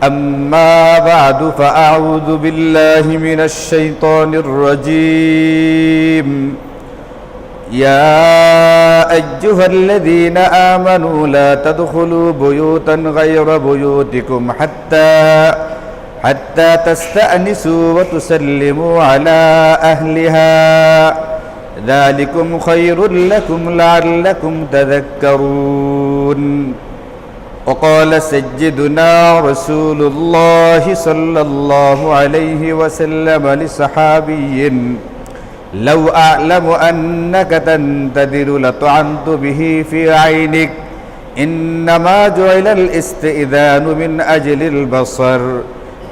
أما بعد فأعوذ بالله من الشيطان الرجيم يا أيها الذين آمنوا لا تدخلوا بيوتا غير بيوتكم حتى تستأنسوا وتسلموا على أهلها ذلكم خير لكم لعلكم تذكرون وقال سيدنا رسول الله صلى الله عليه وسلم لصحابي لو أعلم أنك تنتظر لطعنت به في عينك إنما جعل الاستئذان من أجل البصر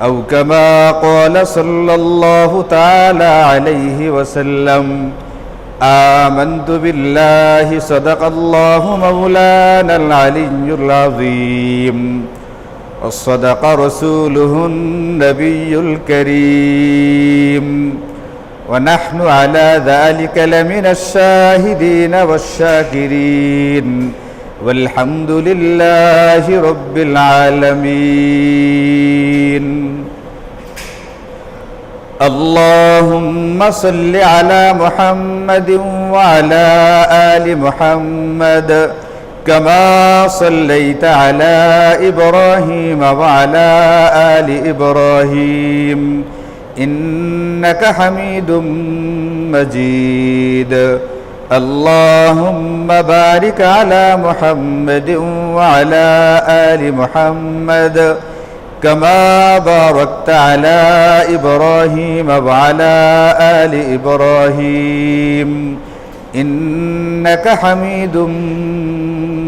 أو كما قال صلى الله تعالى عليه وسلم آمنت بالله صدق الله مولانا العلي العظيم وصدق رسوله النبي الكريم ونحن على ذلك لمن الشاهدين والشاكرين والحمد لله رب العالمين اللهم صل على محمد وعلى آل محمد كما صليت على إبراهيم وعلى آل إبراهيم إنك حميد مجيد اللهم بارك على محمد وعلى آل محمد كما باركت على إبراهيم وعلى آل إبراهيم إنك حميد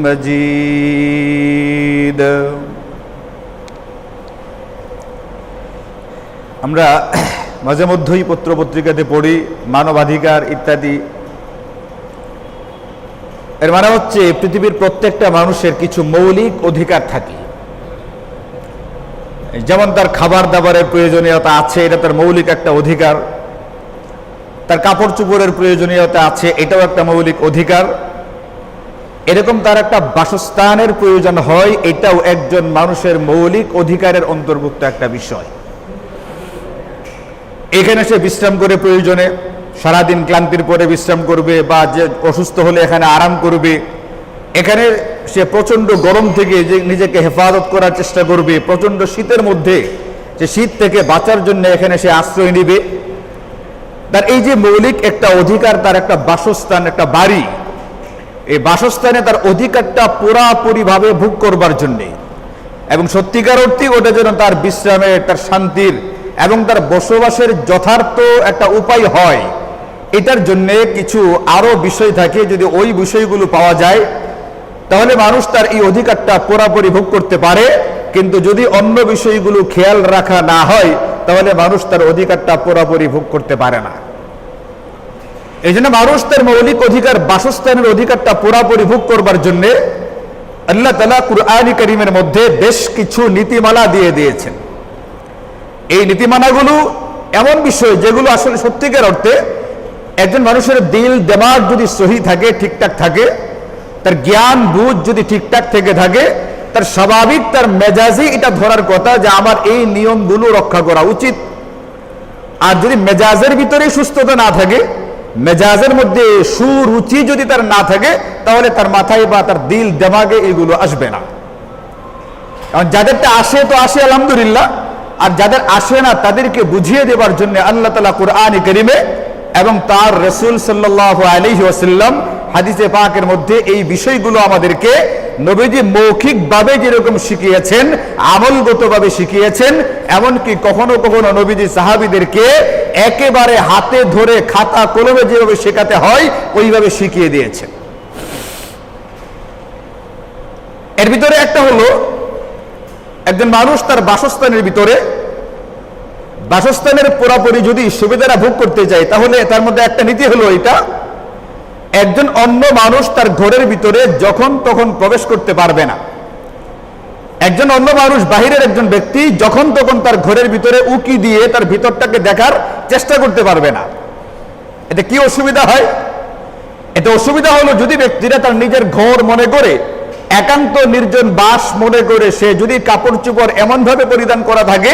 مجيد আমরা মাঝে মধ্যেই পত্র পত্রিকাতে পড়ি মানবাধিকার ইত্যাদি। এর মানে হচ্ছে পৃথিবীর প্রত্যেকটা মানুষের কিছু মৌলিক অধিকার থাকে। যেমন তার খাবার দাবারের প্রয়োজনীয়তা আছে, এটা তার মৌলিক একটা অধিকার। তার কাপড় চোপড়ের প্রয়োজনীয়তা আছে, এটাও একটা মৌলিক অধিকার। এরকম তার একটা বাসস্থানের প্রয়োজন হয়, এটাও একজন মানুষের মৌলিক অধিকারের অন্তর্ভুক্ত একটা বিষয়। এখানে সে বিশ্রাম করে প্রয়োজনে সারাদিন ক্লান্তির পরে বিশ্রাম করবে, বা যে অসুস্থ হলে এখানে আরাম করবে। এখানে সে প্রচন্ড গরম থেকে যে নিজেকে হেফাজত করার চেষ্টা করবে, প্রচন্ড শীতের মধ্যে যে শীত থেকে বাঁচার জন্য এখানে সে আশ্রয় নিবে। তার এই যে মৌলিক একটা অধিকার, তার একটা বাসস্থান, একটা বাড়ি, এই বাসস্থানে তার অধিকারটা পুরাপুরিভাবে ভোগ করবার জন্যে এবং সত্যিকার অর্থে ওটা যেন তার বিশ্রামের, তার শান্তির এবং তার বসবাসের যথার্থ একটা উপায় হয়, এটার জন্য কিছু আরো বিষয় থাকে। যদি ওই বিষয়গুলো পাওয়া যায় তাহলে মানুষ তার এই অধিকারটা পুরাপুরি ভোগ করতে পারে। কিন্তু যদি অন্য বিষয়গুলো খেয়াল রাখা না হয় তাহলে মানুষ তার অধিকারটা পুরাপুরি ভোগ করতে পারে না। এই জন্য মানুষ তার মৌলিক অধিকার, বাসস্থানের অধিকারটা পুরাপুরি ভোগ করবার জন্য আল্লাহ তাআলা কুরআন কারীমের মধ্যে বেশ কিছু নীতিমালা দিয়ে দিয়েছেন। এই নীতিমালাগুলো এমন বিষয় যেগুলো আসলে সত্যিকার অর্থে একজন মানুষের দিল দিমাগ যদি সহি থাকে, ঠিকঠাক থাকে, তার জ্ঞান বুঝ যদি ঠিকঠাক থেকে থাকে, তার স্বাভাবিক, তার মেজাজি এটা ধরার কথা যে আমার এই নিয়মগুলো রক্ষা করা উচিত। আর যদি মেজাজের ভিতরে সুস্থতা না থাকে, মেজাজের মধ্যে সুরুচি যদি তার না থাকে, তাহলে তার মাথায় বা তার দিল দিমাগে এগুলো আসবে না। কারণ যাদেরটা আসে তো আসে আলহামদুলিল্লাহ, আর যাদের আসে না তাদেরকে বুঝিয়ে দেবার জন্য আল্লাহ তাআলা কুরআন কারীমে এবং তার রাসূল সাল্লাল্লাহু আলাইহি ওয়াসাল্লাম হাদিসে পাকের মধ্যে এই বিষয়গুলো আমাদেরকে নবীজি মৌখিকভাবে যেরকম শিখিয়েছেন, আমলগতভাবে শিখিয়েছেন, এমনকি কখনো কখনো নবীজি সাহাবীদেরকে একেবারে হাতে ধরে খাতা কলমে যেভাবে শেখাতে হয় ওইভাবে শিখিয়ে দিয়েছেন। এর ভিতরে একটা হলো, একজন মানুষ তার বাসস্থানের ভিতরে, বাসস্থানের পুরোপুরি যদি সুবিধাটা ভোগ করতে চায় তাহলে তার মধ্যে একটা নীতি হলো এটা, একজন অন্য মানুষ তার ঘরের ভিতরে যখন তখন প্রবেশ করতে পারবে না। একজন অন্য মানুষ, বাহিরের একজন ব্যক্তি যখন তখন তার ঘরের ভিতরে উকি দিয়ে তার ভিতরটাকে দেখার চেষ্টা করতে পারবে না। এতে কি অসুবিধা হয়? এতে অসুবিধা হলো যদি ব্যক্তিরা তার নিজের ঘর মনে করে একান্ত নির্জন বাস মনে করে সে যদি কাপড় চোপড় এমন ভাবে পরিধান করা থাকে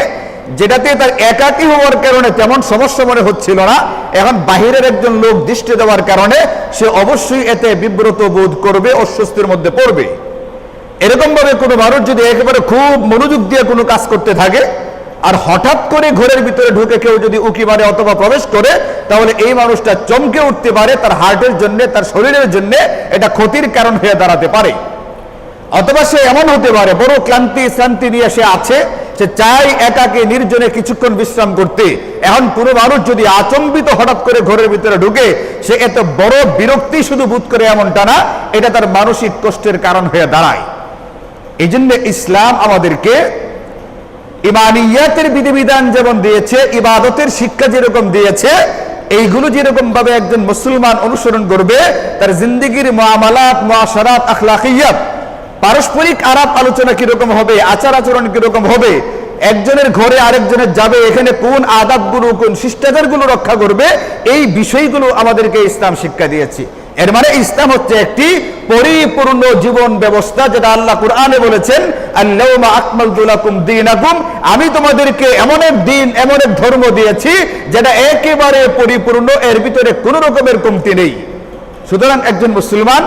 যেটাতে তার একাকী হওয়ার কারণে তেমন সমস্যা মনে হচ্ছিল না, এখন বাহিরের একজন লোক দৃষ্টি দেওয়ার কারণে সে অবশ্যই এতে বিব্রত বোধ করবে, অস্বস্তির মধ্যে পড়বে। এরকম ভাবে কোনো মানুষ যদি একেবারে খুব মনোযোগ দিয়ে কোনো কাজ করতে থাকে আর হঠাৎ করে ঘরের ভিতরে ঢুকে কেউ যদি উকি মারে অথবা প্রবেশ করে, তাহলে এই মানুষটা চমকে উঠতে পারে, তার হার্টের জন্য, তার শরীরের জন্য এটা ক্ষতির কারণ হয়ে দাঁড়াতে পারে। অথবা সে এমন হতে পারে বড় ক্লান্তি নিয়ে সে আছে, সে চাই একাকে নির্জনে কিছুক্ষণ বিশ্রাম করতে। এখন কোনো মানুষ যদি আচম্বিত হঠাৎ করে ঘরের ভিতরে ঢুকে, সে এত বড় বিরক্তি শুধু বোধ করে এমনটা না, এটা তার মানসিক কষ্টের কারণ হয়ে দাঁড়ায়। এই জন্য ইসলাম আমাদেরকে ইমানিয়াতের বিধিবিধান যেমন দিয়েছে, ইবাদতের শিক্ষা যেরকম দিয়েছে, এইগুলো যেরকম ভাবে একজন মুসলমান অনুসরণ করবে, তার জিন্দেগির মুআমালাত, মুআশারাত, আখলাকিয়াত, পারস্পরিক আলাপ আলোচনা কিরকম হবে, আচার আচরণ কিরকম হবে, একজনের ঘরে আরেকজনের যাবে, এখানে কোন আদাবগুলো, কোন শিষ্টাচারগুলো রক্ষা করবে, এই বিষয়গুলো আমাদেরকে ইসলাম শিক্ষা দিয়েছে। এর মানে ইসলাম হচ্ছে একটি পরিপূর্ণ জীবন ব্যবস্থা, যেটা আল্লাহ কুরআনে বলেছেন, আল-ইয়াওমা আকমালতু লাকুম দীনাকুম, আমি তোমাদেরকে এমন এক দিন, এমন এক ধর্ম দিয়েছি যেটা একেবারে পরিপূর্ণ, এর ভিতরে কোনো রকমের কমতি নেই। সুতরাং একজন মুসলমান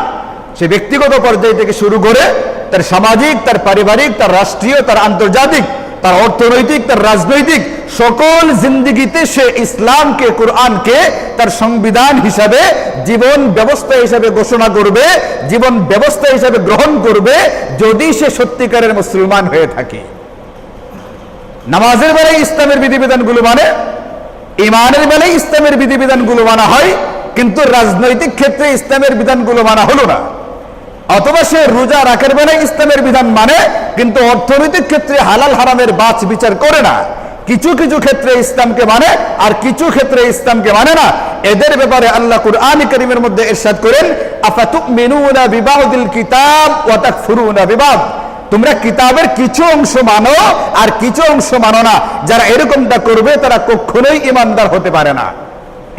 সে ব্যক্তিগত পর্যায় থেকে শুরু করে তার সামাজিক, তার পারিবারিক, তার রাষ্ট্রীয়, তার আন্তর্জাতিক, তার অর্থনৈতিক, তার রাজনৈতিক সকল জিন্দেগিতে সে ইসলামকে, কোরআনকে তার সংবিধান হিসাবে, জীবন ব্যবস্থা হিসাবে ঘোষণা করবে, জীবন ব্যবস্থা হিসাবে গ্রহণ করবে, যদি সে সত্যিকারের মুসলমান হয়ে থাকে। নামাজের বেলায় ইসলামের বিধিবিধানগুলো মানে, ইমানের বেলায় ইসলামের বিধিবিধানগুলো মানা হয়, কিন্তু রাজনৈতিক ক্ষেত্রে ইসলামের বিধানগুলো মানা হলো না। অথবা সে রোজা রাখার বেলায় ইসলামের বিধান মানে, কিন্তু অর্থনৈতিক ক্ষেত্রে হালাল হারামের বাছ বিচার করে না। কিছু কিছু ক্ষেত্রে ইসলামকে মানে আর কিছু ক্ষেত্রে ইসলামকে মানে না। এদের ব্যাপারে আল্লাহ কুরআন কারীমের মধ্যে ইরশাদ করেন, আফাতুমিনুনা বিবাদিল কিতাব ওয়া তাকফুরুনা বিবাদ, তোমরা কিতাবের কিছু অংশ মানো আর কিছু অংশ মানো না। যারা এরকমটা করবে তারা কখনোই ঈমানদার হতে পারে না।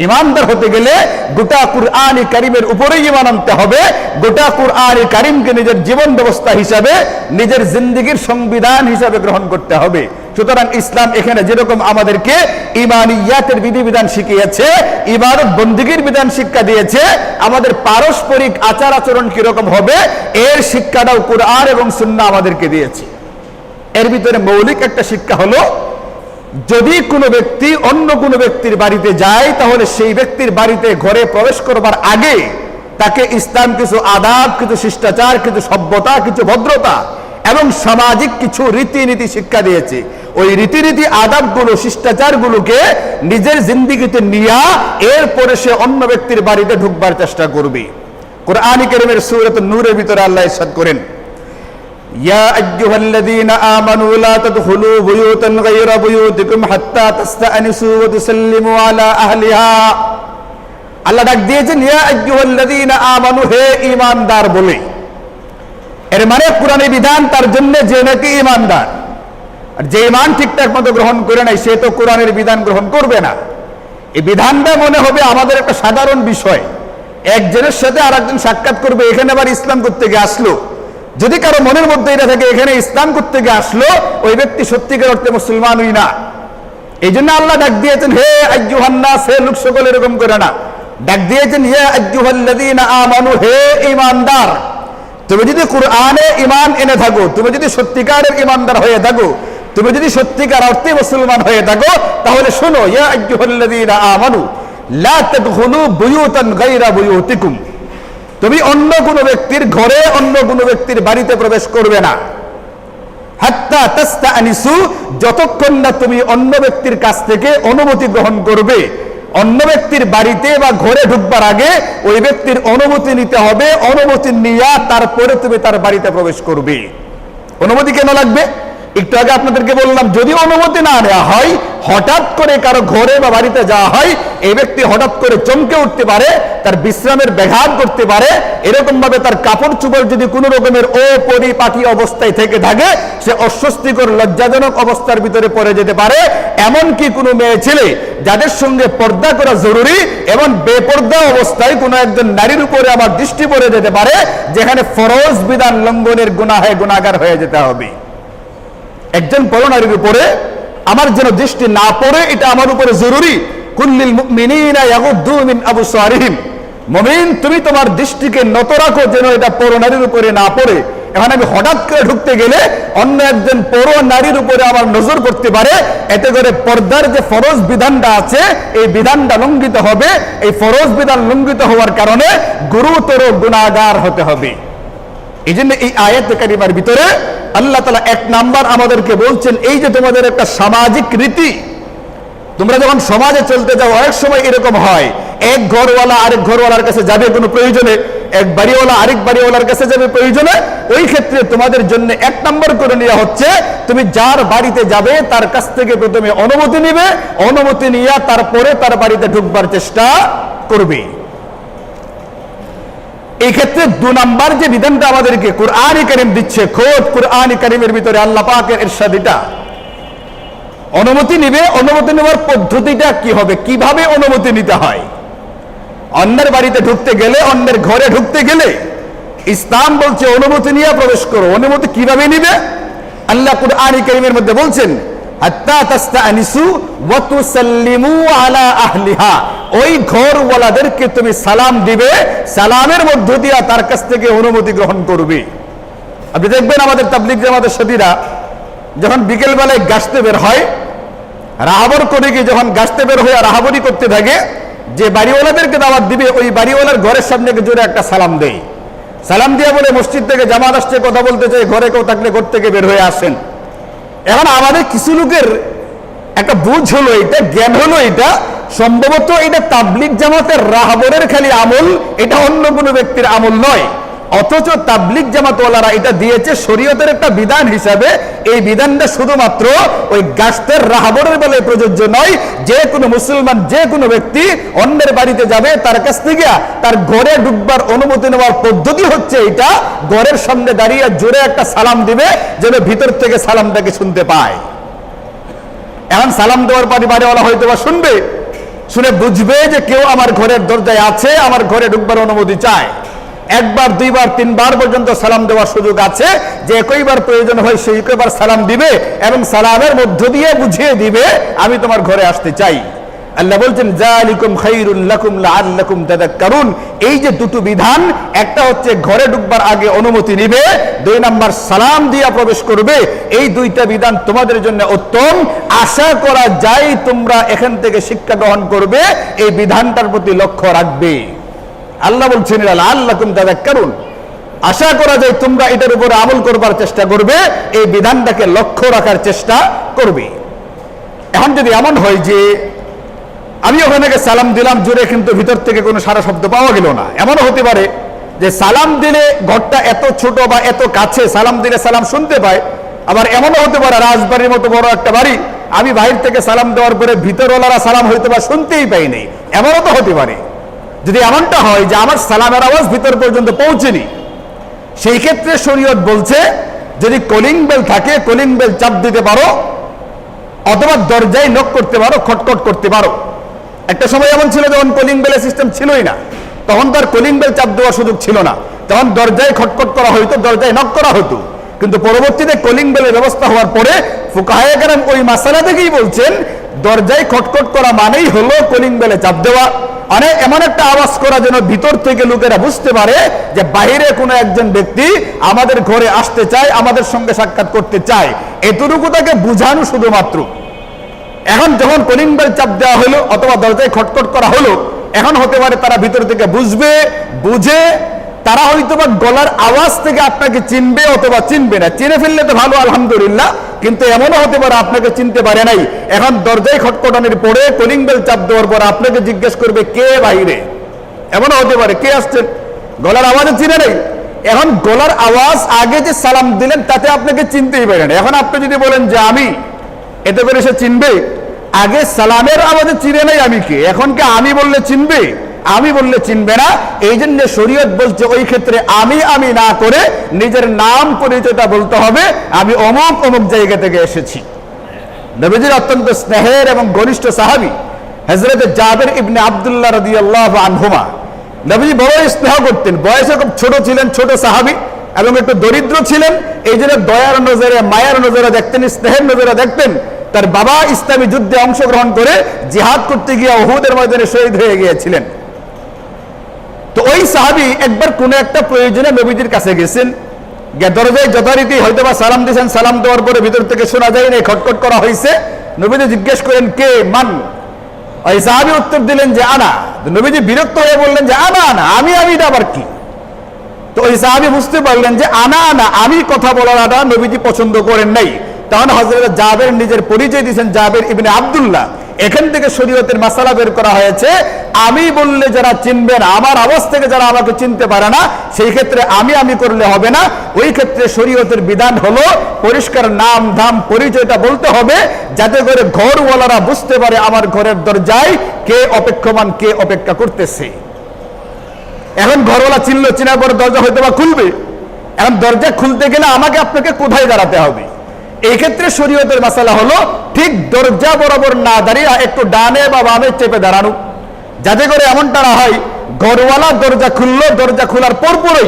ইমানদার হতে গেলে গোটা কুরআন কারীমের উপরেই ঈমান আনতে হবে, গোটা কুরআন কারীমকে নিজের জীবন ব্যবস্থা হিসাবে, নিজের জিন্দেগির সংবিধান হিসাবে গ্রহণ করতে হবে। সুতরাং ইসলাম এখানে যেরকম আমাদেরকে ইমানিয়াতের বিধিবিধান শিখিয়েছে, ইবাদত বন্দেগীর বিধান শিক্ষা দিয়েছে, আমাদের পারস্পরিক আচার আচরণ কিরকম হবে এর শিক্ষাটাও কুরআন এবং সুন্নাহ আমাদেরকে দিয়েছে। এর ভিতরে মৌলিক একটা শিক্ষা হলো, যদি কোনো ব্যক্তি অন্য কোনো ব্যক্তির বাড়িতে যায়, তাহলে সেই ব্যক্তির বাড়িতে ঘরে প্রবেশ করবার আগে তাকে ইসলাম কিছু আদাব, কিছু শিষ্টাচার, কিছু সভ্যতা, কিছু ভদ্রতা এবং সামাজিক কিছু রীতিনীতি শিক্ষা দিয়েছে। ওই রীতিনীতি, আদাবগুলো, শিষ্টাচারগুলোকে নিজের জিন্দেগিতে নিয়া এরপরে সে অন্য ব্যক্তির বাড়িতে ঢুকবার চেষ্টা করবে। কুরআন কারীমের সূরা নূরের ভিতরে আল্লাহ ইরশাদ করেন, ইয়া আইয়ুহাল্লাযীনা আমানু লা তাদখুলু বুয়ুতান গায়রা বুয়ুতিকুম হাত্তা তাস্তানিসু ওয়া তুসাল্লিমু আলা আহলিহা। আল্লাহ ডাক দিয়েছেন ইয়া আইয়ুহাল্লাযীনা আমানু, হে ঈমানদার বলে। এর মানে কোরআনের বিধান তার জন্য যে নাকি ঈমানদার, আর যে ঈমান ঠিকঠাক মতো গ্রহণ করে নাই সে তো কোরআনের বিধান গ্রহণ করবে না। এই বিধানটা মনে হবে আমাদের একটা সাধারণ বিষয়, একজনের সাথে আরেকজন সাক্ষাৎ করবে, এখানে আবার ইসলাম করতে গিয়ে আসলো। যদি কারো মনের মধ্যে এটা থাকে এখানে ইসলাম করতে গিয়ে আসলো, ওই ব্যক্তি সত্যিকার অর্থে মুসলমানই না। এই জন্য আল্লাহ ডাক দিয়েছেন হে আইয়ুহান নাস, হে লোক সকল, এরকম করে না, ডাক দিয়েছেন ইয়া আইয়ুহাল্লাযীনা আমানু, হে ঈমানদার। তুমি যদি কোরআনে ঈমান এনে থাকো, তুমি যদি সত্যিকারের ঈমানদার হয়ে থাকো, তুমি যদি সত্যিকার অর্থে মুসলমান হয়ে থাকো, তাহলে শোনো, ইয়া আইয়ুহাল্লাযীনা আমানু লা তাদখুলু বুয়ুতান গায়রা বুয়ুতিকুম, তুমি অন্য কোনো ব্যক্তির ঘরে, অন্য কোনো ব্যক্তির বাড়িতে প্রবেশ করবে না। হাত্তা তাস্তানিসু, যতক্ষণ না তুমি অন্য ব্যক্তির কাছ থেকে অনুমতি গ্রহণ করবে। অন্য ব্যক্তির বাড়িতে বা ঘরে ঢুকবার আগে ওই ব্যক্তির অনুমতি নিতে হবে, অনুমতি নিয়ে তারপরে তুমি তার বাড়িতে প্রবেশ করবে। অনুমতি কেন লাগবে? একটু আগে আপনাদেরকে বললাম, যদি অনুমতি না নেওয়া হয়, হঠাৎ করে কারো ঘরে বা বাড়িতে যাওয়া হয়, এই ব্যক্তি হঠাৎ করে চমকে উঠতে পারে, তার বিশ্রামের ব্যাঘাত করতে পারে, এরকম ভাবে তার কাপড় চোপড় যদি কোনো রকমের অপরিপাটি অবস্থায় থেকে থাকে, সে অস্বস্তিকর লজ্জাজনক অবস্থার ভিতরে পড়ে যেতে পারে। এমনকি কোনো মেয়ে ছেলে যাদের সঙ্গে পর্দা করা জরুরি, এবং বেপর্দা অবস্থায় কোনো একজন নারীর উপরে আমার দৃষ্টি পড়ে যেতে পারে, যেখানে ফরজ বিধান লঙ্ঘনের গুনাহে গুনাহগার হয়ে যেতে হবে। একজন পরনারীর উপরে আমার যেন দৃষ্টি না পড়ে, এটা আমার উপরে জরুরি। কুল্লিল মুমিনিনা ইয়াগুদ্দু মিন আবসারিহিম, মুমিন তুমি তোমার দৃষ্টিকে নত রাখো যেন এটা পরনারীর উপরে না পড়ে। এখন আমি হঠাৎ করে ঢুকতে গেলে অন্য একজন পরনারীর উপরে আমার নজর পড়তে পারে, এতে করে পর্দার যে ফরজ বিধানটা আছে এই বিধানটা লঙ্ঘিত হবে। এই ফরজ বিধান লঙ্ঘিত হওয়ার কারণে গুরুতর গুনাহগার হতে হবে। এই জন্য এই আয়াত কারিমার ভিতরে আল্লাহ তাআলা এক নাম্বার আমাদেরকে বলছেন, এই যে তোমাদের একটা সামাজিক রীতি, তোমরা যখন সমাজে চলতে যাও, অনেক সময় এরকম হয়, এক ঘরওয়ালা আরেক ঘরওয়ালার কাছে যাবে কোনো প্রয়োজনে, এক বাড়িওয়ালা আরেক বাড়িওয়ালার কাছে যাবে প্রয়োজনে। ওই ক্ষেত্রে তোমাদের জন্য এক নাম্বার করে নেওয়া হচ্ছে, তুমি যার বাড়িতে যাবে তার কাছ থেকে প্রথমে অনুমতি নিবে, অনুমতি নিয়ে তারপরে তার বাড়িতে ঢুকবার চেষ্টা করবে। এই ক্ষেত্রে 2 নাম্বার যে বিধানটা আমাদেরকে কুরআন কারীম দিচ্ছে, খোদ কুরআন কারীমের ভিতরে আল্লাহ পাকের ইরশাদ, এটা অনুমতি নিবে। অনুমতি নেওয়ার পদ্ধতিটা কি হবে, কিভাবে অনুমতি নিতে হয়। অন্যের বাড়িতে ঢুকতে গেলে, অন্যের ঘরে ঢুকতে গেলে ইসলাম বলছে অনুমতি নিয়ে প্রবেশ করো। অনুমতি কিভাবে নিবে? আল্লাহ কুরআন কারীমের মধ্যে বলছেন, হাত্তা তাস্তানিসু ওয়া তুসাল্লিমু আলা আহলিহা, ওই ঘরওয়ালাদেরকে তুমি সালাম দিবে, সালামের মধ্য দিয়ে তার কাছ থেকে অনুমতি গ্রহণ করবে। আপনি দেখবেন আমাদের তাবলীগ জামাতের সাথীরা যখন বিকেল বেলায় গাছতে বের হয়, রাহাবর করে গিয়ে যখন গাছতে বের হয়ে রাহাবরি করতে থাকে, যে বাড়িওয়ালাদেরকে দাওয়াত দিবে ওই বাড়িওয়ালার ঘরের সামনে জোরে একটা সালাম দেয়। সালাম দিয়ে বলে, মসজিদ থেকে জামাত আসছে, কথা বলতে চাই, ঘরে কেউ থাকলে ঘর থেকে বের হয়ে আসেন। এখন আমাদের কিছু লোকের একটা বুঝ হলো, এটা জ্ঞান হলো, এটা সম্ভবত এটা তাবলীগ জামাতের রাহাবরের খালি আমল, এটা অন্য কোনো ব্যক্তির আমল নয়। অথচ তাবলীগ জামাতওয়ালারা এটা দিয়েছে শরীয়তের একটা বিধান হিসাবে। এই বিধানটা শুধুমাত্র ওই গাছতের রাহাবরের বেলায় প্রযোজ্য নয়। যে কোনো মুসলমান, যে কোনো ব্যক্তি অন্যের বাড়িতে যাবে, তার কাছ থেকে তার ঘরে ঢুকবার অনুমতি নেওয়ার পদ্ধতি হচ্ছে এটা, ঘরের সামনে দাঁড়িয়ে জোরে একটা সালাম দিবে, যেন ভিতর থেকে সালামটাকে শুনতে পায়। এখন সালাম দেওয়ার পরে বাড়িওয়ালা হয়তো বা শুনবে, শুনে বুঝবে যে কেউ আমার ঘরের দরজায় আছে, আমার ঘরে ঢুকবার অনুমতি চায়। 1 বার 2 বার 3 বার পর্যন্ত সালাম দেওয়ার সুযোগ আছে, যে একইবার প্রয়োজন হয় সেই একইবার সালাম দিবে, এবং সালামের মধ্য দিয়ে বুঝিয়ে দিবে আমি তোমার ঘরে আসতে চাই। আল্লাহ বলছেন, যালিকুম খায়রুল লাকুম লাআল্লাকুম তাযাক্কারুন। এই যে দুটো বিধান, একটা হচ্ছে ঘরে ঢুকবার আগে অনুমতি নিবে, 2 নাম্বার সালাম দিয়ে প্রবেশ করবে, এই 2টা বিধান তোমাদের জন্য উত্তম। আশা করা যায় তোমরা এখান থেকে শিক্ষা গ্রহণ করবে, এই বিধানটার প্রতি লক্ষ্য রাখবে। আল্লাহ বলছেন, লাআল্লাকুম তাযাক্কারুন, আশা করা যায় তোমরা এটার উপরে আমল করবার চেষ্টা করবে, এই বিধানটাকে লক্ষ্য রাখার চেষ্টা করবে। এখন যদি এমন হয় যে আমি ওখানে সালাম দিলাম জোরে, কিন্তু ভিতর থেকে কোনো সারা শব্দ পাওয়া গেল না, এমনও হতে পারে যে সালাম দিলে ঘরটা এত ছোট বা এত কাছে, সালাম দিলে সালাম শুনতে পায়। আবার এমনও হতে পারে রাজবাড়ির মতো বড় একটা বাড়ি, আমি বাইরে থেকে সালাম দেওয়ার পরে ভিতরওয়ালারা সালাম হয়তো বা শুনতেই পাই নাই, এমনও তো হতে পারে। যদি এমনটা হয় যে আমার সালামের আওয়াজ ভিতর পর্যন্ত পৌঁছেনি, সেই ক্ষেত্রে শরীয়ত বলছে যদি কলিং বেল থাকে, কলিং বেল চাপ দিতে পারো, অথবা দরজায় নক করতে পারো, খটখট করতে পারো। একটা সময় এমন ছিল যখন কলিং বেলের সিস্টেম ছিলই না, তখন তো আর কলিং বেল চাপ দেওয়ার সুযোগ ছিল না, তখন দরজায় খটখট করা হইতো, দরজায় নক করা হতো। কিন্তু পরবর্তীতে কলিং বেলের ব্যবস্থা হওয়ার পরে ফুকাহায়ে কেরাম ওই মাসালা থেকেই বলছেন, দরজায় খটখট করা মানেই হলো কলিং বেলে চাপ দেওয়া, মানে এমন একটা আওয়াজ করা যেন ভিতর থেকে লোকেরা বুঝতে পারে যে বাইরে কোনো একজন ব্যক্তি আমাদের ঘরে আসতে চায়, আমাদের সঙ্গে সাক্ষাৎ করতে চায়, এতটুকু তাকে বুঝানো শুধুমাত্র। এখন যখন কলিং বেল চাপ দেওয়া হলো অথবা দরজায় খটখট করা হলো, এখন হতে পারে তারা ভিতর থেকে বুঝবে, বুঝে তারা হয়তো বা গলার আওয়াজ থেকে আপনাকে চিনবে অথবা চিনবে না। চিনে ফেললে তো ভালো, আলহামদুলিল্লাহ, কিন্তু এমনও হতে পারে আপনাকে চিনতে পারে নাই। এখন দরজায় খটখটানির পরে কলিং বেল চাপ দেওয়ার পর আপনাকে জিজ্ঞেস করবে কে বাইরে, এমনও হতে পারে কে আসছেন, গলার আওয়াজে চিনে নেই, এখন গলার আওয়াজ, আগে যে সালাম দিলেন তাতে আপনাকে চিনতেই পারেন। এখন আপনি যদি বলেন যে আমি, এতে করে সে চিনবে? আগে সালামের আওয়াজে চিনে নাই আমি কে, এখন কে আমি বললে চিনবে? আমি বললে চিনবে না। এই জন্য শরীয়ত বলছে ওই ক্ষেত্রে আমি না করে নিজের নাম পরিচয়টা বলতে হবে, আমি অমুক অমুক জায়গা থেকে এসেছি। নবীজির অত্যন্ত স্নেহের এবং ঘনিষ্ঠ সাহাবী হযরত জাবের ইবনে আব্দুল্লাহ রাদিয়াল্লাহু আনহুমা, নবীজি বড় স্নেহ করতেন। বয়সে খুব ছোট ছিলেন, ছোট সাহাবী, এবং একটু দরিদ্র ছিলেন। এই জন্য দয়ার নজরে, মায়ের নজরে দেখতেন, স্নেহের নজরে দেখতেন। তার বাবা ইসলামী যুদ্ধে অংশগ্রহণ করে জিহাদ করতে গিয়ে উহুদের ময়দানে শহীদ হয়ে গিয়েছিলেন। তো ওই সাহাবী একবার কোন একটা প্রয়োজনে নবীজির কাছে গেছেন, দরজায় যথারীতি হয়তোবা সালাম দিয়েছেন, সালাম দেওয়ার পরে ভিতর থেকে শোনা যায় না, খটখট করা হয়েছে। নবীজি জিজ্ঞেস করেন কে, মান? ওই সাহাবী উত্তর দিলেন যে আনা। নবীজি বিরক্ত হয়ে বললেন যে আনা আমি আবার কি? তো ওই সাহাবী বুঝতে পারলেন যে আনা আমি কথা বলাটা নবীজি পছন্দ করেন নাই। তখন হযরত জাবের নিজের পরিচয় দিয়েছেন, জাবের ইবনে আব্দুল্লাহ। এখান থেকে শরীয়তের মাসালা বের করা হয়েছে, আমি বললে যারা চিনবেন, আমার আওয়াজ থেকে যারা আমাকে চিনতে পারে না, সেই ক্ষেত্রে আমি করলে হবে না। ওই ক্ষেত্রে শরীয়তের বিধান হলো পরিষ্কার নাম ধাম পরিচয়টা বলতে হবে, যাতে করে ঘরওয়ালারা বুঝতে পারে আমার ঘরের দরজায় কে অপেক্ষমান, কে অপেক্ষা করতেছে। এখন ঘরওয়ালা চিনলো, চিনার পরে দরজা হয়তো বা খুলবে। এখন দরজা খুলতে গেলে আমাকে আপনাকে কোথায় দাঁড়াতে হবে? এই ক্ষেত্রে শরীয়তের মাসালা হলো ঠিক দরজা বরাবর না দাঁড়িয়ে একটু ডানে বা বামে চেপে দাঁড়ানো, যাতে করে এমনটা না হয় ঘরওয়ালা দরজা খুললো, দরজা খোলার পরপরই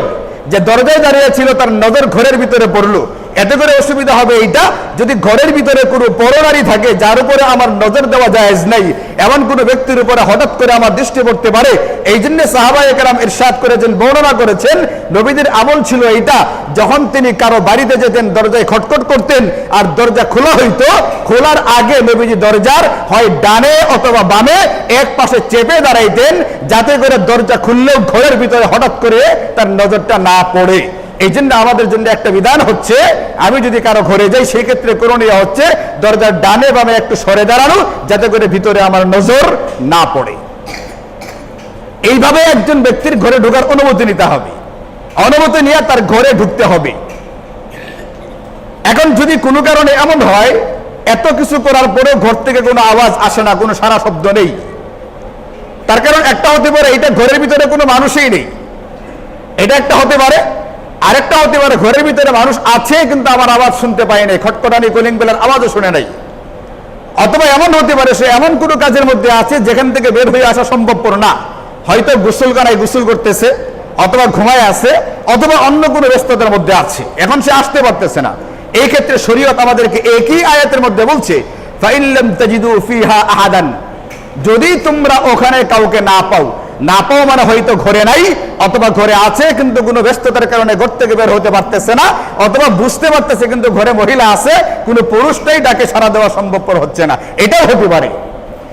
যে দরজায় দাঁড়িয়ে ছিল তার নজর ঘরের ভিতরে পড়লো। এতে করে অসুবিধা হবে এইটা, যদি ঘরের ভিতরে কোনো পরনারী থাকে যার উপরে আমার নজর দেওয়া জায়েজ নাই, এমন কোনো ব্যক্তির উপরে হঠাৎ করে আমার দৃষ্টি পড়তে পারে। এই জন্য সাহাবায়ে কেরাম ইরশাদ করেছেন, বর্ণনা করেছেন, নবীদের আমল ছিল এইটা, যখন তিনি কারো বাড়িতে যেতেন দরজায় খটখট করতেন আর দরজা খোলা হইতো, খোলার আগে নবীজি দরজার হয় ডানে অথবা বামে এক পাশে চেপে দাঁড়াইতেন, যাতে করে দরজা খুললেও ঘরের ভিতরে হঠাৎ করে তার নজরটা না পড়ে। এই জন্য আমাদের জন্য একটা বিধান হচ্ছে, আমি যদি কারো ঘরে যাই সেই ক্ষেত্রে করণীয় হচ্ছে দরজার ডানে বামে একটু সরে দাঁড়ানো, যাতে করে ভিতরে আমার নজর না পড়ে। এইভাবে একজন ব্যক্তির ঘরে ঢোকার অনুমতি নিতে হবে, অনুমতি নিয়ে তার ঘরে ঢুকতে হবে। এখন যদি কোনো কারণে এমন হয় এত কিছু করার পরেও ঘর থেকে কোনো আওয়াজ আসে না, কোনো সারা শব্দ নেই, তার কারণ একটা হতে পারে এটা ঘরের ভিতরে কোনো মানুষই নেই, এটা একটা হতে পারে। আরেকটা হতে পারে ঘরের ভিতরে মানুষ আছে কিন্তু আমার আওয়াজ শুনতে পায় নাই, খটখটানি কলিং বেলের আওয়াজও শুনে নাই। অথবা এমন হতে পারে সে এমন কোনো কাজের মধ্যে আছে যেখান থেকে বের হয়ে আসা সম্ভবপর না, হয়তো গোসলখানায় গোসল করতেছে, অথবা ঘুমায় আছে, অথবা অন্য কোনো ব্যস্ততার মধ্যে আছে, এখন সে আসতে পারতেছে না। এই ক্ষেত্রে শরীয়ত আমাদেরকে একই আয়াতের মধ্যে বলছে, ফাইন লাম তাজিদু ফিহা আহাদান, যদি তোমরা ওখানে কাউকে না পাও মানে হয়তো ঘরে নাই, অথবা ঘরে আছে কিন্তু কোনো ব্যস্ততার কারণে ঘর থেকে বের হতে পারতেছে না, অথবা বুঝতে পারতেছে কিন্তু ঘরে মহিলা আছে, কোনো পুরুষটাই ডাকে সাড়া দেওয়া সম্ভবপর হচ্ছে না, এটাও হতে পারে।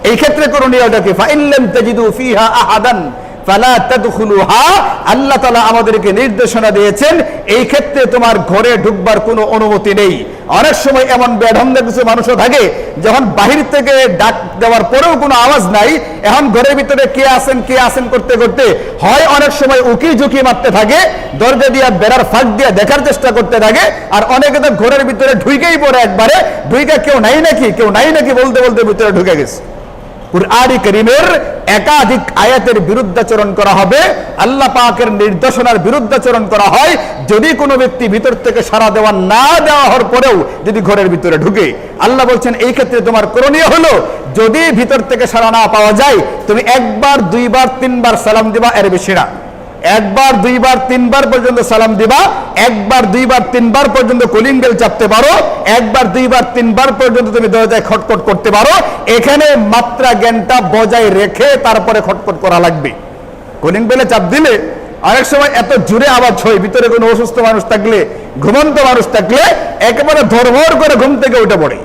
এই ক্ষেত্রে করণীয়টা কি? ফাইন লাম তাজিদু ফিহা আহাদান ফালা তাদখুলুহা, আল্লাহ তাআলা আমাদেরকে নির্দেশনা দিয়েছেন এই ক্ষেত্রে তোমার ঘরে ঢুকবার কোনো অনুমতি নেই। অনেক সময় এমন বেঢঙ্গা কিছু মানুষও থাকে, যখন বাহির থেকে ডাক দেওয়ার পরেও কোনো আওয়াজ নাই, এখন ঘরের ভিতরে কে আছেন করতে করতে হয় অনেক সময় উকি ঝুঁকি মারতে থাকে, দরজা দিয়ে বেড়ার ফাঁক দিয়ে দেখার চেষ্টা করতে থাকে, আর অনেকে তো ঘরের ভিতরে ঢুকেই পড়ে, একবারে ঢুকে কেউ নাই নাকি বলতে বলতে ভিতরে ঢুকে গেছে। কুরআনে কারীমের একাধিক আয়াতের বিরুদ্ধাচরণ করা হবে, আল্লাহ পাকের নির্দেশনার বিরুদ্ধাচরণ করা হয় যদি কোনো ব্যক্তি ভিতর থেকে সাড়া দেওয়া না দেওয়া হওয়ার পরেও যদি ঘরের ভিতরে ঢুকে। আল্লাহ বলছেন এই ক্ষেত্রে তোমার করণীয় হলো, যদি ভিতর থেকে সাড়া না পাওয়া যায় তুমি একবার দুইবার তিনবার সালাম দিবা, এর বেশি না। একবার দুইবার তিনবার পর্যন্ত সালাম দিবা, একবার দুইবার তিনবার পর্যন্ত কলিং বেল চাপতে পারো, একবার দুইবার তিনবার পর্যন্ত তুমি দরজায় খটখট করতে পারো। এখানে মাত্রা জ্ঞানটা বজায় রেখে তারপরে খটখট করা লাগবে। কলিং বেলে চাপ দিলে অনেক সময় এত জোরে আওয়াজ হয়, ভিতরে কোনো অসুস্থ মানুষ থাকলে, ঘুমন্ত মানুষ থাকলে একেবারে ধরভর করে ঘুম থেকে উঠে পড়ে।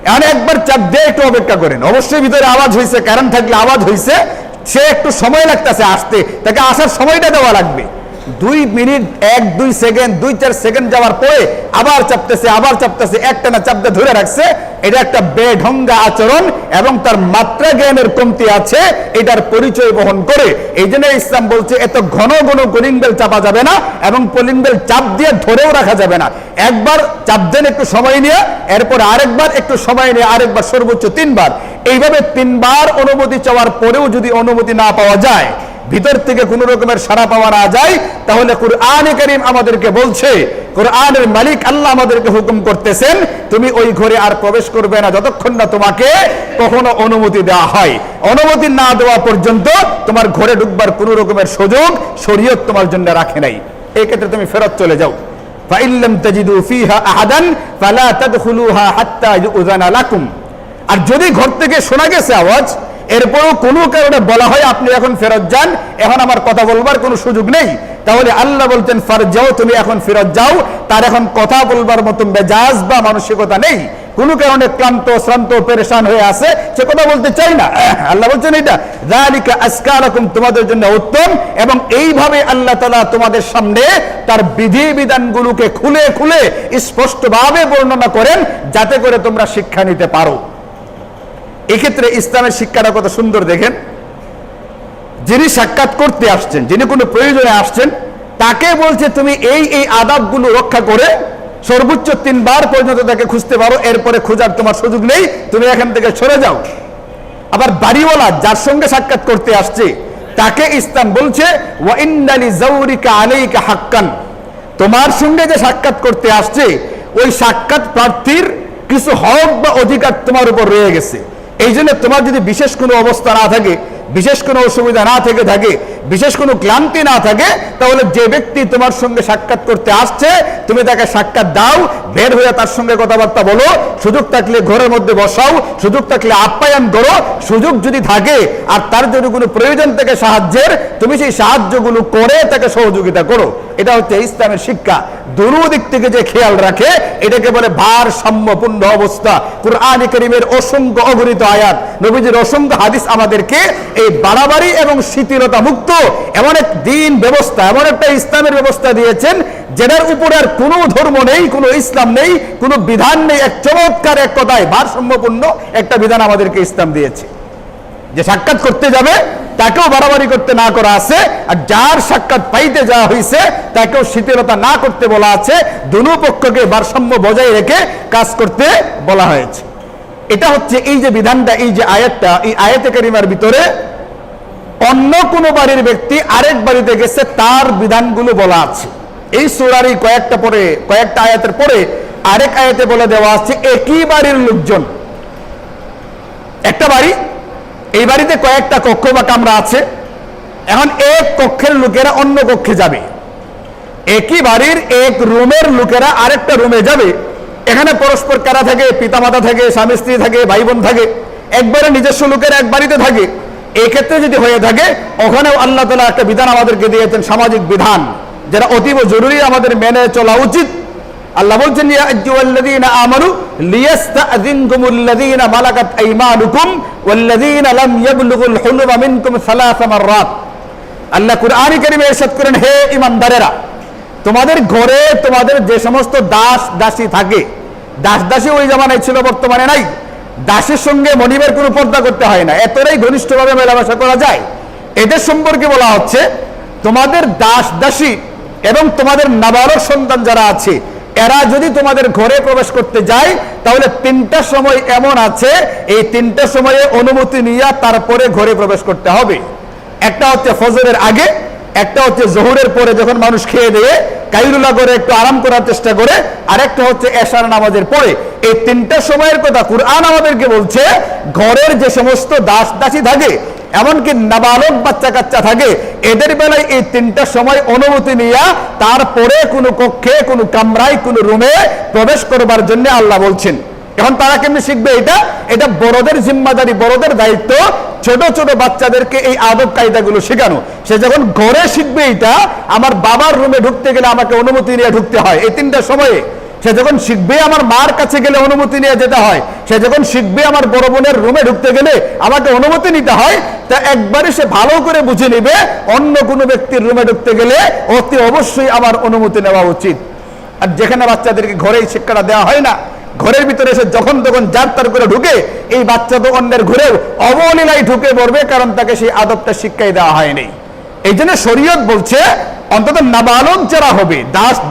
এখন একবার চাপ দিয়ে একটু অপেক্ষা করেন, অবশ্যই ভিতরে আওয়াজ হয়েছে, কারেন্ট থাকলে আওয়াজ হয়েছে, সে একটু সময় লাগতেছে আসতে, তাকে আসার সময়টা দেওয়া লাগবে। 2 মিনিট 1-2 সেকেন্ড 2-4 সেকেন্ড যাওয়ার পরে আবার চাপতেছে, একটানা চাপতে ধরে রাখছে, এটা একটা বেঢঙ্গা আচরণ এবং তার মাত্রা জ্ঞানের কমতি আছে, এটার পরিচয় বহন করে। এই জন্য ইসলাম বলছে এত ঘন ঘন কলিং বেল চাপা যাবে না এবং কলিং বেল চাপ দিয়ে ধরেও রাখা যাবে না। একবার চাপ দেন একটু সময় নিয়ে, এরপর আরেকবার একটু সময় নিয়ে, আরেকবার, সর্বোচ্চ 3 বার। এইভাবে 3 বার অনুমতি চাওয়ার পরেও যদি অনুমতি না পাওয়া যায়, ভিতর থেকে কোন রকমের সাড়া পাওয়া না যায়, তাহলে কুরআনে কারীম আমাদেরকে বলছে, কুরআনের মালিক আল্লাহ আমাদেরকে হুকুম করতেছেন, তুমি ওই ঘরে আর প্রবেশ করবে না যতক্ষণ না তোমাকে কখনো অনুমতি দেওয়া হয়। অনুমতি না দেওয়া পর্যন্ত তোমার ঘরে ঢুকবার কোন রকমের সুযোগ শরীয়ত তোমার জন্য রাখে নাই। এই ক্ষেত্রে তুমি ফেরত চলে যাও। ফাইল্লাম তাজিদু ফিহা আহাদান ফালা তাদখুলুহা হাত্তা ইউযানা লাকুম। আর যদি ঘর থেকে শোনা গেছে আওয়াজ, এরপরও কোনো কারণে বলা হয় আপনি এখন ফেরত যান, এখন আমার কথা বলবার কোনো সুযোগ নেই, তাহলে আল্লাহ বলতেন ফারজাও, তুমি এখন ফেরত যাও। তার এখন কথা বলবার মতো মেজাজ বা মানসিকতা নেই, কোনো কারণে ক্লান্ত, শ্রান্ত, পেরেশান হয়ে আছে, সে কথা বলতে চাই না। আল্লাহ বলছেন এটা যালিকা আজকা লাকুম, তোমাদের জন্য উত্তম। এবং এইভাবে আল্লাহ তাআলা তোমাদের সামনে তার বিধি বিধানগুলোকে খুলে খুলে স্পষ্টভাবে বর্ণনা করেন, যাতে করে তোমরা শিক্ষা নিতে পারো। এক্ষেত্রে ইসলামের শিক্ষাটা কত সুন্দর দেখেন। যিনি সাক্ষাৎ করতে আসছেন, যিনি কোনো প্রয়োজনে আসছেন, তাকে বলছে তুমি এই এই আদাবগুলো রক্ষা করে সর্বোচ্চ 3 বার পর্যন্ত তাকে খুঁজতে পারো, এরপরে খোঁজার তোমার সুযোগ নেই, তুমি এখান থেকে সরে যাও। আবার বাড়িওয়ালা যার সঙ্গে সাক্ষাৎ করতে আসছে, তাকে ইসলাম বলছে ওয়া ইন্না লিজাউরিকা আলাইকা হাক্কান, তোমার সঙ্গে যে সাক্ষাৎ করতে আসছে ওই সাক্ষাৎ প্রার্থীর কিছু হক বা অধিকার তোমার উপর রয়ে গেছে। এই জন্য তোমার যদি বিশেষ কোনো অবস্থা না থাকে, বিশেষ কোনো অসুবিধা না থেকে থাকে, বিশেষ কোনো ক্লান্তি না থাকে, তাহলে যে ব্যক্তি তোমার সঙ্গে সাক্ষাৎ করতে আসছে তুমি তাকে সাক্ষাৎ দাও, বের হয়ে তার সঙ্গে কথাবার্তা বলো, সুযোগ থাকলে ঘরের মধ্যে বসাও, সুযোগ থাকলে আপ্যায়ন করো, সুযোগ যদি থাকে আর তার যদি কোনো প্রয়োজন থেকে সাহায্যের, তুমি সেই সাহায্যগুলো করে তাকে সহযোগিতা করো। এটা হচ্ছে ইসলামের শিক্ষা। দুনো দিক থেকে যে খেয়াল রাখে, এটাকে বলে ভারসাম্যপূর্ণ অবস্থা। কুরআনে কারীমের অসংখ্য অগণিত আয়াত, নবীজির অসংখ্য হাদিস আমাদেরকে এই বাড়াবাড়ি এবং শিথিলতা মুক্ত এমন এক দিন ব্যবস্থা, এমন একটা ইসলামের ব্যবস্থা দিয়েছেন, যেটার উপরে আর কোনো ধর্ম নেই, কোনো ইসলাম নেই, কোনো বিধান নেই। এক চমৎকার, এক কথায় ভারসাম্যপূর্ণ একটা বিধান আমাদেরকে ইসলাম দিয়েছে। যে সাক্ষাৎ করতে যাবে তাকেও বাড়াবাড়ি করতে না করা আছে, আর যার সাক্ষাৎ পাইতে যাওয়া হয়েছে তাকেও শিথিলতা না করতে বলা আছে। দুনো পক্ষকে ভারসাম্য বজায় রেখে কাজ করতে বলা হয়েছে। এটা হচ্ছে এই যে বিধানটা, এই যে আয়াতটা, এই আয়াতে কারিমার ভিতরে অন্য কোন বাড়ির ব্যক্তি আরেক বাড়িতে গেছে তার বিধানগুলো বলা আছে। এই সূরারই কয়েকটা আয়াতের পরে আরেক আয়াতে বলে দেওয়া আছে একই বাড়ির লোকজন, একটা বাড়ি, এই বাড়িতে কয়েকটা কক্ষ বা কামরা আছে। এখন এক কক্ষের লোকেরা অন্য কক্ষে যাবে, একই বাড়ির এক রুমের লোকেরা আরেকটা রুমে যাবে। এখানে পরস্পর কারা থাকে, পিতামাতা থাকে, স্বামী স্ত্রী থাকে, ভাই বোন থাকে, একবারে নিজস্ব লোকেরা এক বাড়িতে থাকে। এই ক্ষেত্রে যদি হয়ে থাকে, ওখানেও আল্লাহ তাআলা একটা বিধান আমাদেরকে দিয়েছেন, সামাজিক বিধান, যেটা অতীব জরুরি, আমাদের মেনে চলা উচিত। আল্লাহ বলছেন ইয়া আইয়ুহাল্লাযীনা আমানু লিয়াস্তাযিনকুমুল্লাযীনা মালাকাত আইমানুকুম ওয়াল্লাযীনা লাম ইয়াবলুগুল হুলুমা মিনকুম সালাসা মাররাত। আল্লাহ কুরআনে কারীমে ইরশাদ করেন, হে ঈমানদারেরা, তোমাদের ঘরে তোমাদের যে সমস্ত দাস দাসী থাকে, দাস দাসী ওই জামানায় ছিল, বর্তমানে নাই। দাসের সঙ্গে মনিবের কোনো পর্দা করতে হয় না, এতটাই ঘনিষ্ঠভাবে মেলামেশা করা যায়। এদের সম্পর্কে বলা হচ্ছে তোমাদের দাস দাসী এবং তোমাদের নাবালক সন্তান যারা আছে, এরা যদি তোমাদের ঘরে প্রবেশ করতে যায়, তাহলে 3টা সময় এমন আছে, এই 3টা সময়ে অনুমতি নিয়ে তারপরে ঘরে প্রবেশ করতে হবে। একটা হচ্ছে ফজরের আগে, একটা হচ্ছে জোহরের পরে, যখন মানুষ খেয়ে দিয়ে কাইলুলা করে একটু আরাম করার চেষ্টা করে, আর একটা হচ্ছে এশার নামাজের পরে। এই 3টা সময়ের কথা কুরআন আমাদেরকে বলছে। ঘরের যে সমস্ত দাস দাসী থাকে, এমনকি নাবালক বাচ্চা কাচ্চা থাকে, এদের বেলায় এই 3টা সময় অনুমতি নিয়ে তারপরে কোনো কক্ষে, কোনো কামরায়, কোনো রুমে প্রবেশ করবার জন্য আল্লাহ বলছেন। এখন তারা কেমনি শিখবে? এটা বড়দের জিম্মাদারি, বড়দের দায়িত্ব ছোট ছোট বাচ্চাদেরকে এই আদব কায়দাগুলো শেখানো। সে যখন ঘরে শিখবে, এটা আমার বাবার রুমে ঢুকতে গেলে আমাকে অনুমতি নিয়ে ঢুকতে হয় এই 3টা সময়ে। সে যখন শিখবে আমার মার কাছে গেলে অনুমতি নিয়ে যেতে হয়। সে যখন শিখবে আমার বড় বোনের রুমে ঢুকতে গেলে আমাকে অনুমতি নিতে হয়। তা একবারে সে ভালো করে বুঝে নিবে, অন্য কোনো ব্যক্তির রুমে ঢুকতে গেলে অতি অবশ্যই আমার অনুমতি নেওয়া উচিত। আর যেখানে বাচ্চাদেরকে ঘরেই শিক্ষাটা দেওয়া হয় না, ঘরের ভিতরে এসে যখন তখন যার তার করে ঢুকে, এই বাচ্চা তো অন্যের ঘরেও অবলীলায় ঢুকে পড়বে, কারণ তাকে সেই আদবটা শিক্ষাই দেওয়া হয়নি। এই জন্য শরীয়ত বলছে অন্তত নাবালক যারা হবে,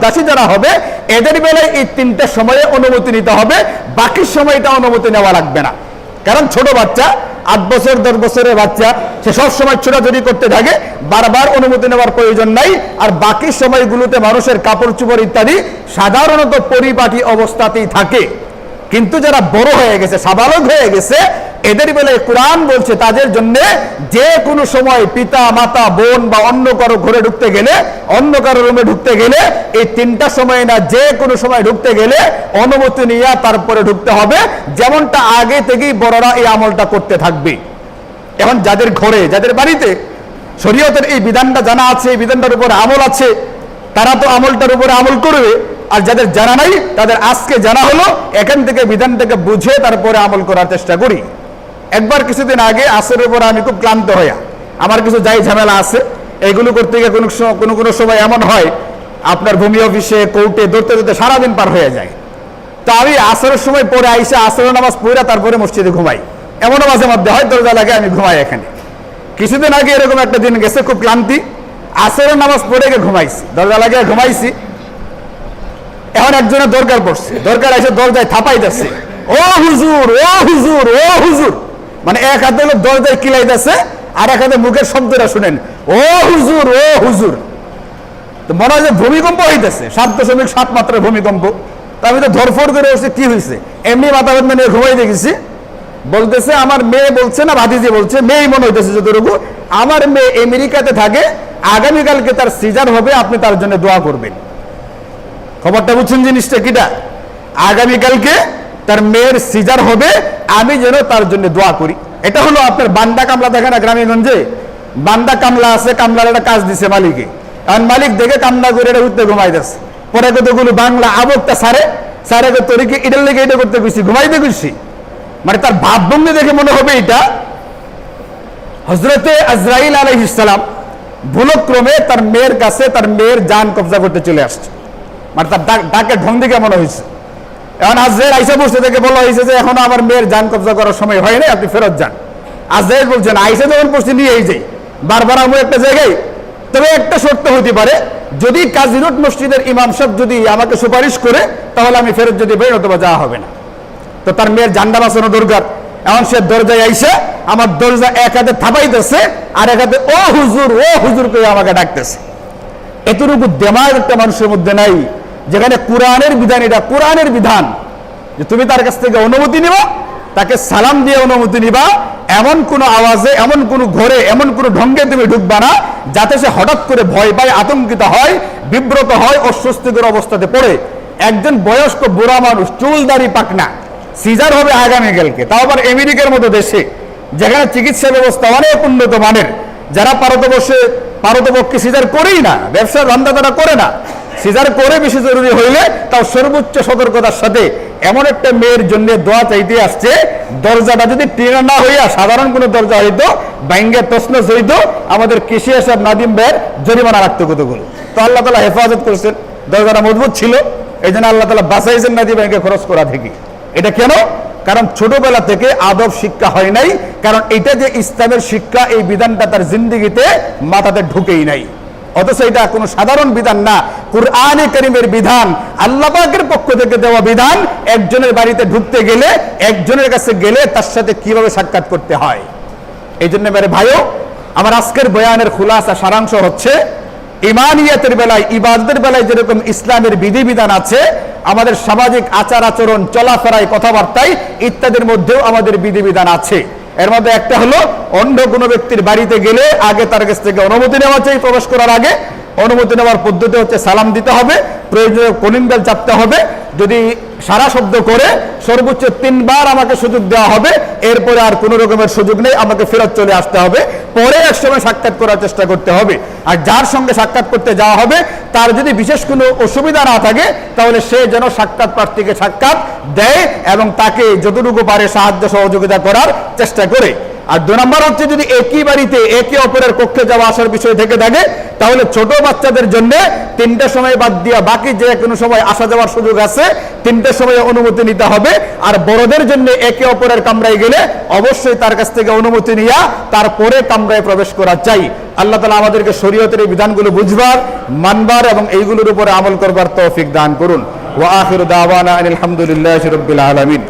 দাসী যারা হবে, এদের বেলায় এই 3টা সময়ে অনুমতি নিতে হবে, বাকি সময়টা অনুমতি নেওয়া লাগবে না। কারণ ছোট বাচ্চা, 8 বছর 10 বছরের বাচ্চা, সে সব সময় ছোটাছুটি করতে থাকে, বারবার অনুমতি নেওয়ার প্রয়োজন নাই। আর বাকি সময়গুলোতে মানুষের কাপড় চোপড় ইত্যাদি সাধারণত পরিপাটি অবস্থাতেই থাকে। কিন্তু যারা বড় হয়ে গেছে, সাবালক হয়ে গেছে, এদের বেলায় কোরআন বলছে তাদের জন্য যে কোনো সময় পিতা মাতা বোন বা অন্য কারো ঘরে ঢুকতে গেলে, অন্য কারো রুমে ঢুকতে গেলে, এই 3টা সময় না, যে কোনো সময় ঢুকতে গেলে অনুমতি নিয়ে তারপরে ঢুকতে হবে, যেমনটা আগে থেকেই বড়রা এই আমলটা করতে থাকবে। এখন যাদের ঘরে, যাদের বাড়িতে শরীয়তের এই বিধানটা জানা আছে, এই বিধানটার উপরে আমল আছে, তারা তো আমলটার উপরে আমল করবে। আর যাদের জানা নাই, তাদের আজকে জানা হলো, এখান থেকে বিধানটাকে বুঝে তারপরে আমল করার চেষ্টা করি। একবার কিছুদিন আগে আসরের পরে আমি খুব ক্লান্ত হইয়া, আমার কিছু যাই ঝামেলা আছে, এগুলো করতে গিয়ে কোনো সময় এমন হয় আপনার ভূমি অফিসে, কোর্টে দৌড়তে দৌড়তে সারাদিন পার হয়ে যায়। তো আমি আসরের সময় পরে আইসে আসরের নামাজ পড়া তারপরে মসজিদে ঘুমাই, এমনও মাঝে মধ্যে হয়, দরজা লাগে আমি ঘুমাই এখানে। কিছুদিন আগে এরকম একটা দিন গেছে, খুব ক্লান্তি, আসরের নামাজ পড়ে গিয়ে ঘুমাইছি, দরজা লাগিয়ে ঘুমাইছি। এখন একজনের দরকার পড়ছে, দরকার এসে দরজায় থাপাইতেছে, ও হুজুর, ও হুজুর, ও হুজুর, মানে এক হাতে হলো দরজায় কিলাইতেছে, আর এক হাতে মুখের শব্দটা শুনেন, ও হুজুর, ও হুজুর। তো মনে হয় যে ভূমিকম্প হইতেছে, 7.7 মাত্রার ভূমিকম্প। তো আমি তো ধরফড় করে বলছি, কি হয়েছে? এমনি মাথা ব্যথা নিয়ে ঘুমাই দেখেছি। বলতেছে আমার মেয়ে বলছে না ভাতিজি বলছে, মেয়েই মনে হইতেছে যতটুকু, আমার মেয়ে আমেরিকাতে থাকে, আগামীকালকে তার সিজার হবে, আপনি তার জন্য দোয়া করবেন। খবরটা বুঝছেন জিনিসটা কিটা? আগামীকালকে তার মেয়ের সিজার হবে, আমি যেন তার জন্য দোয়া করি। এটা হলো আপনার বান্দা কামলা, দেখে না গ্রামেগঞ্জে বান্দা কামলা আছে, কামলার একটা কাজ দিছে মালিকে, কারণ মালিক দেখে কামলা করে এটা উঠতে ঘুমাইতেছে, পরে কতগুলো বাংলা আবকটা সারে তোরিকে এটার লেগে এটা করতে গেছি, ঘুমাইতে গেছি। মানে তার ভাবভঙ্গি দেখে মনে হবে এটা হযরতে আজরাইল আলাইহিস সালাম ভুলক্রমে তার মেয়ের কাছে তার মেয়ের জান কবজা করতে চলে আসছে। মানে তার ডাকে ঢং দিকে মনে হয়েছে। এখন আজরাইল আইসা বসে থেকে বলা হয়েছে যে এখনো আমার মেয়ের জান কবজা করার সময় হয় নাই, আপনি ফেরত যান। আজরাইল বলছেন আইসা যখন বসে নিয়েই যাই, বারবার আমি একটা জায়গায়, তবে একটা শর্ত হতে পারে, যদি কাজী রোড মসজিদের ইমাম সাহেব যদি আমাকে সুপারিশ করে, তাহলে আমি ফেরত যদি বের অথবা যাওয়া হবে না। তো তার মেয়ের জান্ডা বাঁচানো দরকার। এখন সে দরজায় আইসে আমার দরজা এক হাতে থাপাইতেছে, আর এক হাতে ও হুজুর করে আমাকে ডাকতেছে। এতটুকু দেমাগ একটা মানুষের মধ্যে নাই, যেখানে কোরআনের বিধান, এটা কোরআনের বিধান যে তুমি তার কাছ থেকে অনুমতি নিবা, তাকে সালাম দিয়ে অনুমতি নিবা, এমন কোন আওয়াজে, এমন কোন ঘরে, এমন কোন ঢঙ্গে তুমি ঢুকবা না যাতে সে হঠাৎ করে ভয় পায়, আতঙ্কিত হয়, বিব্রত হয়, অস্বস্তিকর অবস্থাতে পড়ে। একজন বয়স্ক বুড়া মানুষ, চুল দাড়ি পাকনা, সিজার হবে আগামীকালকে, তাও আবার আমেরিকার মতো দেশে, যেখানে চিকিৎসা ব্যবস্থা অনেক উন্নত মানের, যারা পারতপক্ষে সিজার করেই না, ব্যবসার ধান্দা তারা করে না, সিজার করে বেশি জরুরি হইলে তাও সর্বোচ্চ সতর্কতার সাথে এমন একটা মেয়ের জন্য দোয়া চাইতে আসছে, দরজাটা যদি টিনা না হইয়া সাধারণ কোনো দরজা হইতো, বাইঙ্গা তসনস হইতো, আমাদের কৃষি সাহেব নাদিম ভাইয়ের জরিমানা রাখতো কতগুলো। তো আল্লাহ তাআলা হেফাজত করছেন, দরজাটা মজবুত ছিল, এই জন্য আল্লাহ তাআলা বাঁচাইছেন নাদিম ভাইকে খরচ করা থেকে। এটা কেন? কারণ ছোটবেলা থেকে আদব শিক্ষা হয় নাই, কারণ এটা যে ইসলামের শিক্ষা, এই বিধানটা তার জিন্দেগিতে মাথাতে ঢুকেই নাই। অথচ এটা কোনো সাধারণ বিধান না, কুরআনে কারীমের বিধান, আল্লাহ পাকের পক্ষ থেকে দেওয়া বিধান। একজনের বাড়িতে ঢুকতে গেলে, একজনের কাছে গেলে তার সাথে কিভাবে সাক্ষাৎ করতে হয়। এই জন্য মেরে ভাইও, আমার আজকের বয়ানের খুলাসা সারাংশ হচ্ছে, ইমানিয়াতের বেলায়, ইবাদতের বেলায় যেরকম ইসলামের বিধিবিধান আছে, আমাদের সামাজিক আচার আচরণ, চলাফেরায়, কথাবার্তায় ইত্যাদির মধ্যেও আমাদের বিধিবিধান আছে। এর মধ্যে একটা হলো, অন্য কোনো ব্যক্তির বাড়িতে গেলে আগে তার কাছ থেকে অনুমতি নেওয়া চাই। প্রবেশ করার আগে অনুমতি নেওয়ার পদ্ধতি হচ্ছে সালাম দিতে হবে, প্রয়োজনে কলিং বেল চাপতে হবে, যদি সারা শব্দ করে সর্বোচ্চ 3 বার আমাকে সুযোগ দেওয়া হবে, এরপরে আর কোনো রকমের সুযোগ নেই, আমাকে ফেরত চলে আসতে হবে, পরে এক সময় সাক্ষাৎ করার চেষ্টা করতে হবে। আর যার সঙ্গে সাক্ষাৎ করতে যাওয়া হবে, তার যদি বিশেষ কোনো অসুবিধা না থাকে, তাহলে সে যেন সাক্ষাৎ প্রার্থীকে সাক্ষাৎ দেয় এবং তাকে যতটুকু পারে সাহায্য সহযোগিতা করার চেষ্টা করে। আর 2 নম্বর হচ্ছে যদি একই বাড়িতে একে অপরের কক্ষে যাওয়া আসার বিষয় থেকে থাকে, তাহলে ছোট বাচ্চাদের জন্য 3টার সময় বাদ দিয়া বাকি যে কোনো সময় আসা যাওয়ার সুযোগ আছে, 3টার সময় অনুমতি নিতে হবে। আর বড়দের জন্য একে অপরের কামরায় গেলে অবশ্যই তার কাছ থেকে অনুমতি নিয়া তারপরে কামরায় প্রবেশ করা চাই। আল্লাহ তাআলা আমাদেরকে শরীয়তের এই বিধানগুলো বুঝবার, মানবার এবং এইগুলোর উপরে আমল করবার তৌফিক দান করুন। ওয়া আখিরু দাওয়ানা আলহামদুলিল্লাহি রাব্বিল আলামিন।